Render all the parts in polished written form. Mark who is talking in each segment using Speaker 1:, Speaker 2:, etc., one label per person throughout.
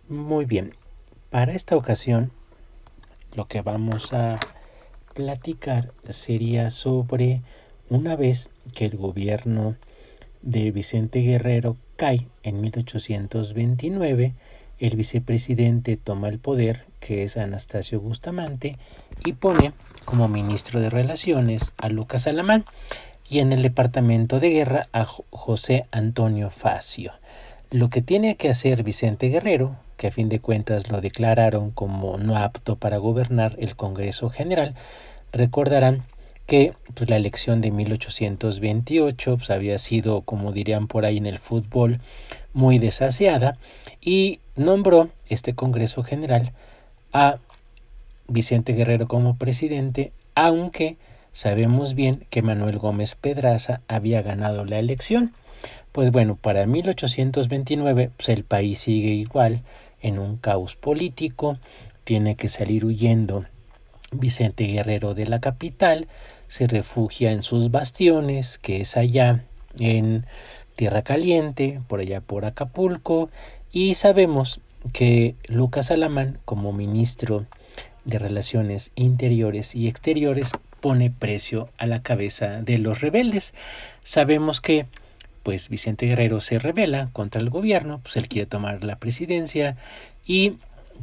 Speaker 1: Muy bien, para esta ocasión lo que vamos a platicar sería sobre una vez que el gobierno de Vicente Guerrero cae en 1829, el vicepresidente toma el poder, que es Anastasio Bustamante, y pone como ministro de Relaciones a Lucas Alamán y en el departamento de guerra a José Antonio Facio. Lo que tiene que hacer Vicente Guerrero, que a fin de cuentas lo declararon como no apto para gobernar el Congreso General, recordarán que pues, la elección de 1828 pues, había sido, como dirían por ahí en el fútbol, muy desaseada y nombró este Congreso General a Vicente Guerrero como presidente, aunque sabemos bien que Manuel Gómez Pedraza había ganado la elección. Pues bueno, para 1829 pues el país sigue igual en un caos político, tiene que salir huyendo Vicente Guerrero de la capital, se refugia en sus bastiones, que es allá en Tierra Caliente, por allá por Acapulco, y sabemos que Lucas Alamán, como ministro de Relaciones Interiores y Exteriores, pone precio a la cabeza de los rebeldes. Sabemos que pues Vicente Guerrero se rebela contra el gobierno, pues él quiere tomar la presidencia y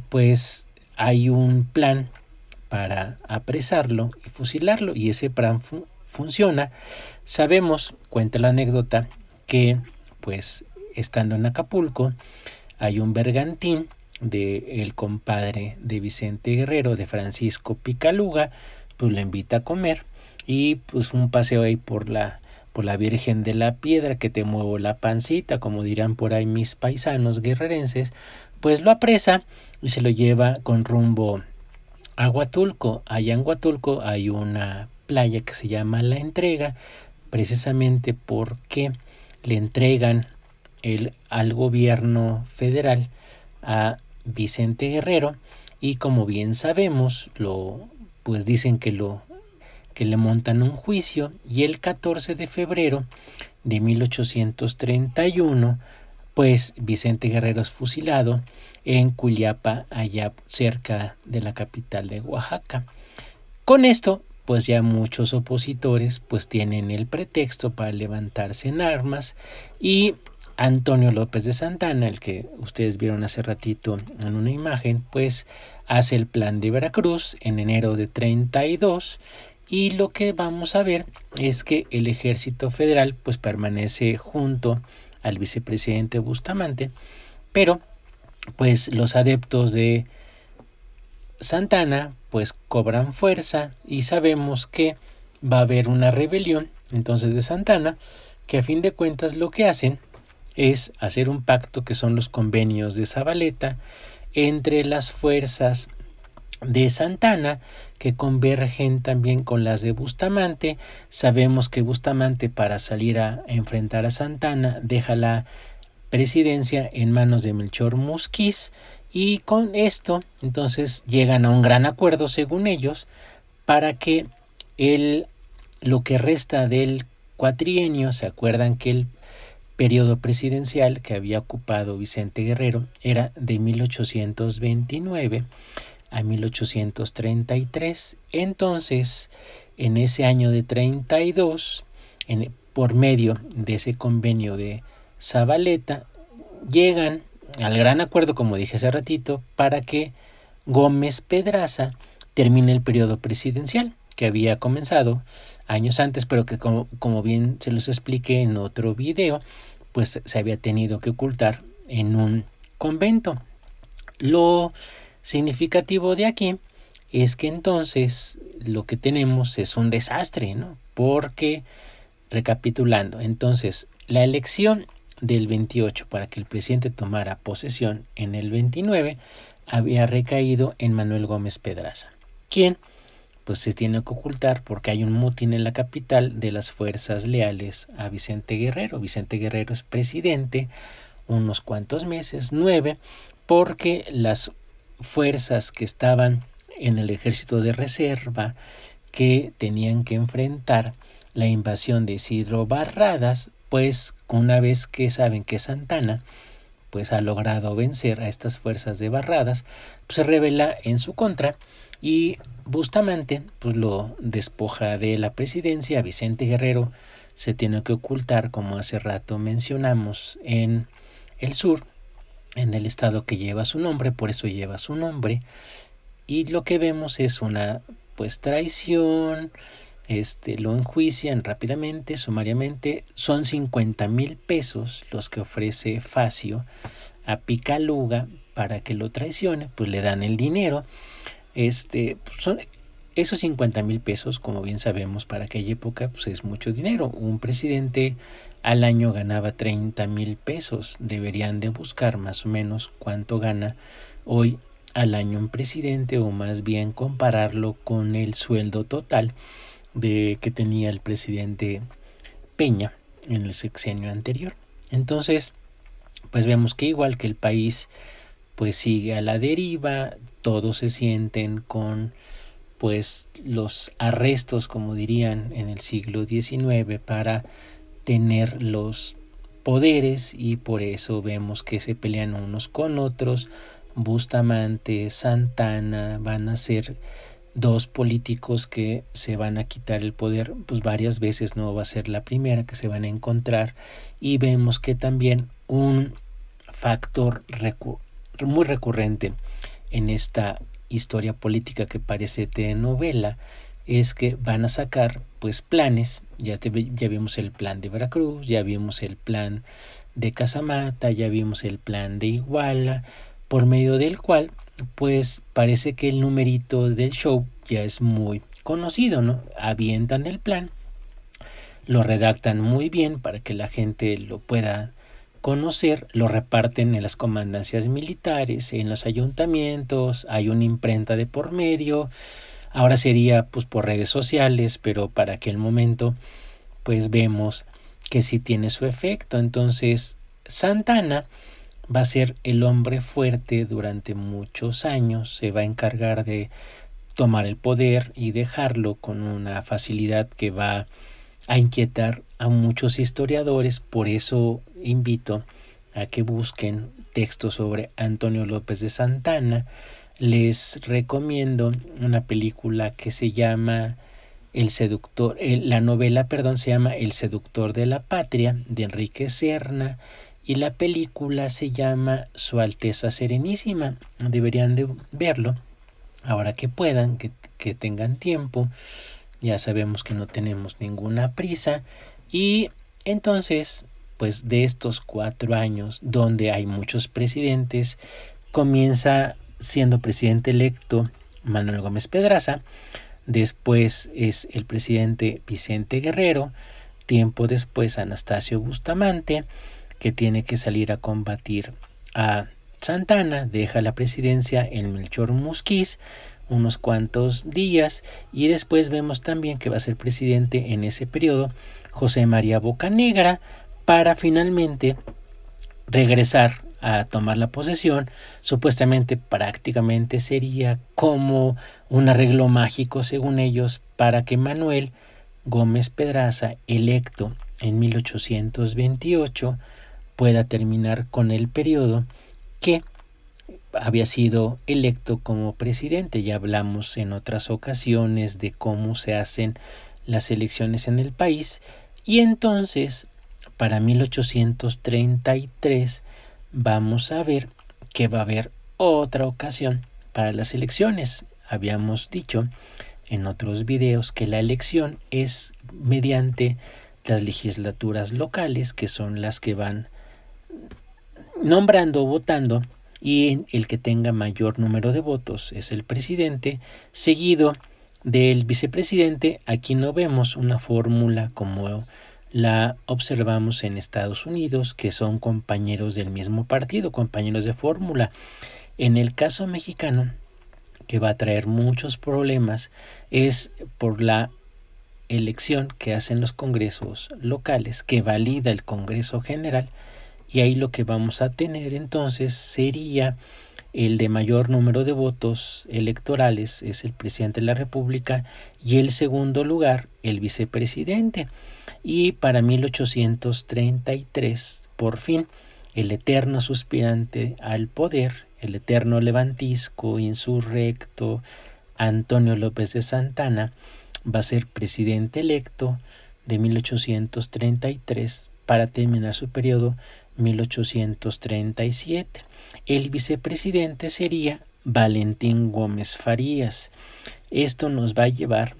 Speaker 1: pues hay un plan para apresarlo y fusilarlo y ese plan funciona. Sabemos, cuenta la anécdota, que pues estando en Acapulco hay un bergantín de el compadre de Vicente Guerrero, de Francisco Picaluga, pues lo invita a comer y pues un paseo ahí por la Virgen de la Piedra, que te muevo la pancita, como dirán por ahí mis paisanos guerrerenses, pues lo apresa y se lo lleva con rumbo a Huatulco. Allá en Huatulco hay una playa que se llama La Entrega, precisamente porque le entregan al gobierno federal a Vicente Guerrero y como bien sabemos pues dicen que le montan un juicio y el 14 de febrero de 1831 pues Vicente Guerrero es fusilado en Culiapa, allá cerca de la capital de Oaxaca. Con esto, pues ya muchos opositores pues tienen el pretexto para levantarse en armas y Antonio López de Santana, el que ustedes vieron hace ratito en una imagen, pues hace el plan de Veracruz en enero de 32 y lo que vamos a ver es que el ejército federal pues permanece junto al vicepresidente Bustamante, pero pues los adeptos de Santana pues cobran fuerza y sabemos que va a haber una rebelión entonces de Santana, que a fin de cuentas lo que hacen es hacer un pacto, que son los convenios de Zabaleta, entre las fuerzas de Santana, que convergen también con las de Bustamante. Sabemos que Bustamante, para salir a enfrentar a Santana, deja la presidencia en manos de Melchor Musquiz y con esto entonces llegan a un gran acuerdo, según ellos, para que lo que resta del cuatrienio, se acuerdan que el periodo presidencial que había ocupado Vicente Guerrero era de 1829 a 1833. Entonces, en ese año de 32, por medio de ese convenio de Zabaleta, llegan al gran acuerdo, como dije hace ratito, para que Gómez Pedraza termine el periodo presidencial que había comenzado años antes, pero que como bien se los expliqué en otro video, pues se había tenido que ocultar en un convento. Lo significativo de aquí es que entonces lo que tenemos es un desastre, ¿no? Porque, recapitulando, entonces la elección del 28 para que el presidente tomara posesión en el 29 había recaído en Manuel Gómez Pedraza, quien pues se tiene que ocultar porque hay un motín en la capital de las fuerzas leales a Vicente Guerrero. Vicente Guerrero es presidente unos cuantos meses, 9, porque las fuerzas que estaban en el ejército de reserva, que tenían que enfrentar la invasión de Isidro Barradas, pues una vez que saben que Santana pues ha logrado vencer a estas fuerzas de Barradas, pues se revela en su contra y Bustamante pues lo despoja de la presidencia. Vicente Guerrero se tiene que ocultar, como hace rato mencionamos, en el sur, en el estado que lleva su nombre, por eso lleva su nombre, y lo que vemos es una pues traición. Lo enjuician rápidamente, sumariamente. Son 50,000 pesos los que ofrece Facio a Picaluga para que lo traicione, pues le dan el dinero. Son esos 50,000 pesos, como bien sabemos, para aquella época pues es mucho dinero. Un presidente al año ganaba 30,000 pesos. Deberían de buscar más o menos cuánto gana hoy al año un presidente, o más bien compararlo con el sueldo total que tenía el presidente Peña en el sexenio anterior. Entonces, pues vemos que igual que el país pues sigue a la deriva, todos se sienten con pues los arrestos, como dirían en el siglo XIX, para tener los poderes, y por eso vemos que se pelean unos con otros. Bustamante, Santana van a ser dos políticos que se van a quitar el poder pues varias veces, no va a ser la primera que se van a encontrar. Y vemos que también un factor muy recurrente en esta historia política que parece de novela es que van a sacar pues planes. Ya vimos el plan de Veracruz, ya vimos el plan de Casamata, ya vimos el plan de Iguala, por medio del cual pues parece que el numerito del show ya es muy conocido, ¿no? Avientan el plan, lo redactan muy bien para que la gente lo pueda conocer, lo reparten en las comandancias militares, en los ayuntamientos, hay una imprenta de por medio. Ahora sería pues por redes sociales, pero para aquel momento pues vemos que sí tiene su efecto. Entonces Santana va a ser el hombre fuerte durante muchos años, se va a encargar de tomar el poder y dejarlo con una facilidad que va a inquietar a muchos historiadores. Por eso invito a que busquen textos sobre Antonio López de Santana. Les recomiendo una película que se llama El Seductor, la novela, se llama El Seductor de la Patria, de Enrique Serna, y la película se llama Su Alteza Serenísima. Deberían de verlo ahora que puedan, que tengan tiempo. Ya sabemos que no tenemos ninguna prisa. Y entonces, pues de estos 4 años donde hay muchos presidentes, comienza siendo presidente electo Manuel Gómez Pedraza. Después es el presidente Vicente Guerrero. Tiempo después Anastasio Bustamante, que tiene que salir a combatir a Santana. Deja la presidencia en Melchor Musquiz unos cuantos días, y después vemos también que va a ser presidente en ese periodo José María Bocanegra, para finalmente regresar a tomar la posesión. Supuestamente prácticamente sería como un arreglo mágico, según ellos, para que Manuel Gómez Pedraza, electo en 1828, pueda terminar con el periodo que había sido electo como presidente. Ya hablamos en otras ocasiones de cómo se hacen las elecciones en el país. Y entonces, para 1833, vamos a ver que va a haber otra ocasión para las elecciones. Habíamos dicho en otros videos que la elección es mediante las legislaturas locales, que son las que van nombrando, votando, y el que tenga mayor número de votos es el presidente, seguido del vicepresidente. Aquí no vemos una fórmula como la observamos en Estados Unidos, que son compañeros del mismo partido, compañeros de fórmula. En el caso mexicano, que va a traer muchos problemas, es por la elección que hacen los congresos locales, que valida el Congreso General. Y ahí lo que vamos a tener entonces sería el de mayor número de votos electorales es el presidente de la República, y el segundo lugar el vicepresidente. Y para 1833 por fin el eterno suspirante al poder, el eterno levantisco, insurrecto, Antonio López de Santana, va a ser presidente electo de 1833 para terminar su periodo 1837. El vicepresidente sería Valentín Gómez Farías. Esto nos va a llevar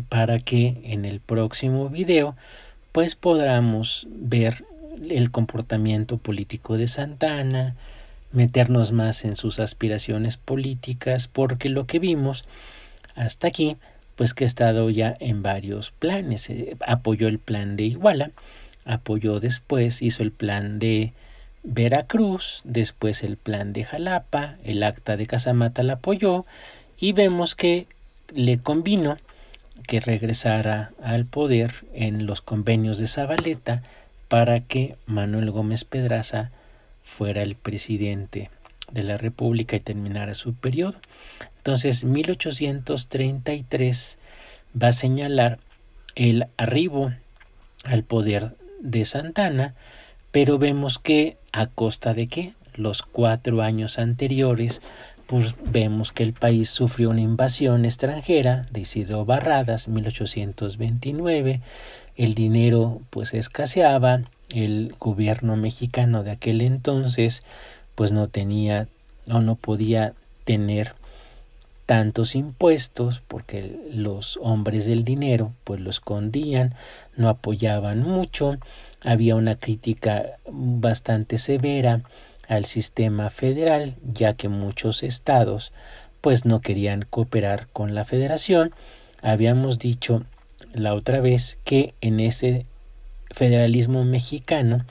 Speaker 1: para que en el próximo video pues podamos ver el comportamiento político de Santana, meternos más en sus aspiraciones políticas, porque lo que vimos hasta aquí pues que ha estado ya en varios planes. Apoyó el plan de Iguala, apoyó después, hizo el plan de Veracruz, después el plan de Jalapa, el acta de Casamata la apoyó y vemos que le convino que regresara al poder en los convenios de Zabaleta para que Manuel Gómez Pedraza fuera el presidente de la República y terminara su periodo. Entonces 1833 va a señalar el arribo al poder de Santana, pero vemos que a costa de qué, los 4 años anteriores, pues vemos que el país sufrió una invasión extranjera de Isidro Barradas, 1829, el dinero pues escaseaba, el gobierno mexicano de aquel entonces pues no tenía o no podía tener tantos impuestos porque los hombres del dinero pues lo escondían, no apoyaban mucho, había una crítica bastante severa al sistema federal, ya que muchos estados pues no querían cooperar con la federación. Habíamos dicho la otra vez que en ese federalismo mexicano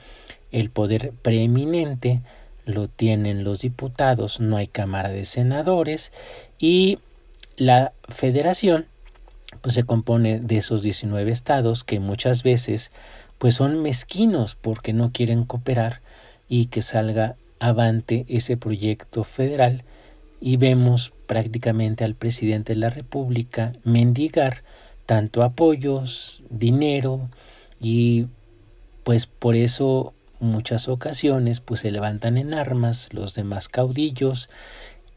Speaker 1: el poder preeminente lo tienen los diputados, no hay Cámara de Senadores y la federación pues se compone de esos 19 estados que muchas veces pues son mezquinos porque no quieren cooperar y que salga avante ese proyecto federal, y vemos prácticamente al presidente de la República mendigar tanto apoyos, dinero, y pues por eso muchas ocasiones pues se levantan en armas los demás caudillos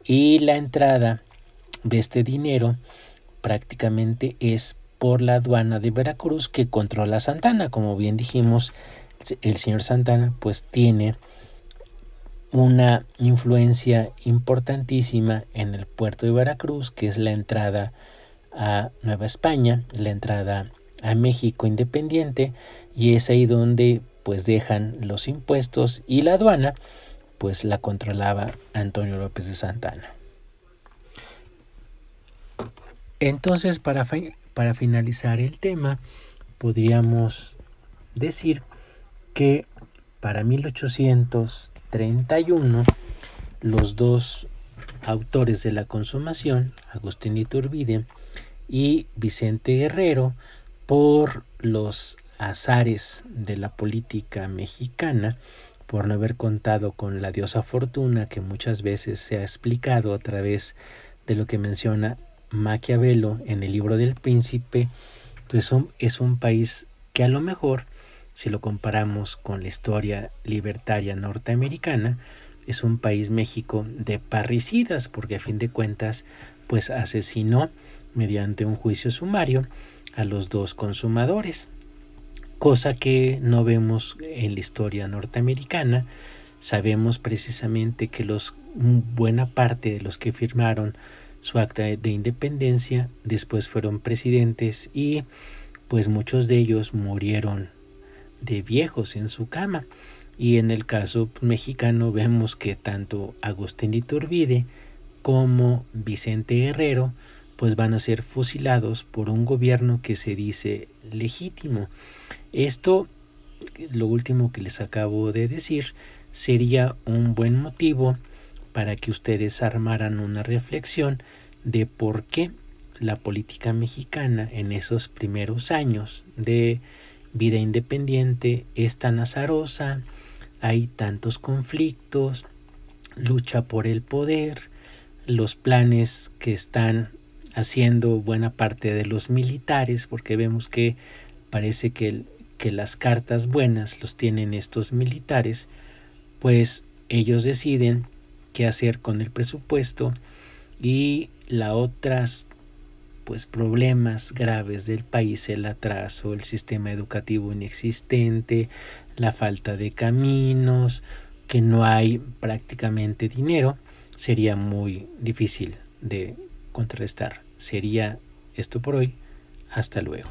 Speaker 1: y la entrada de este dinero prácticamente es por la aduana de Veracruz que controla Santana. Como bien dijimos, el señor Santana pues tiene una influencia importantísima en el puerto de Veracruz, que es la entrada a Nueva España, la entrada a México independiente, y es ahí donde pues dejan los impuestos y la aduana pues la controlaba Antonio López de Santana. Entonces para finalizar el tema podríamos decir que para 1831 los dos autores de la consumación, Agustín Iturbide y Vicente Guerrero, por los azares de la política mexicana, por no haber contado con la diosa Fortuna, que muchas veces se ha explicado a través de lo que menciona Maquiavelo en el libro del Príncipe, pues es un país que a lo mejor, si lo comparamos con la historia libertaria norteamericana, es un país, México, de parricidas, porque a fin de cuentas pues asesinó mediante un juicio sumario a los dos consumadores, cosa que no vemos en la historia norteamericana. Sabemos precisamente que buena parte de los que firmaron su acta de independencia después fueron presidentes y pues muchos de ellos murieron de viejos en su cama. Y en el caso mexicano vemos que tanto Agustín Iturbide como Vicente Guerrero pues van a ser fusilados por un gobierno que se dice legítimo. Esto, lo último que les acabo de decir, sería un buen motivo para que ustedes armaran una reflexión de por qué la política mexicana en esos primeros años de vida independiente es tan azarosa, hay tantos conflictos, lucha por el poder, los planes que están haciendo buena parte de los militares, porque vemos que parece que las cartas buenas los tienen estos militares, pues ellos deciden qué hacer con el presupuesto y la otras pues problemas graves del país, el atraso, el sistema educativo inexistente, la falta de caminos, que no hay prácticamente dinero, sería muy difícil de contrarrestar. Sería esto por hoy. Hasta luego.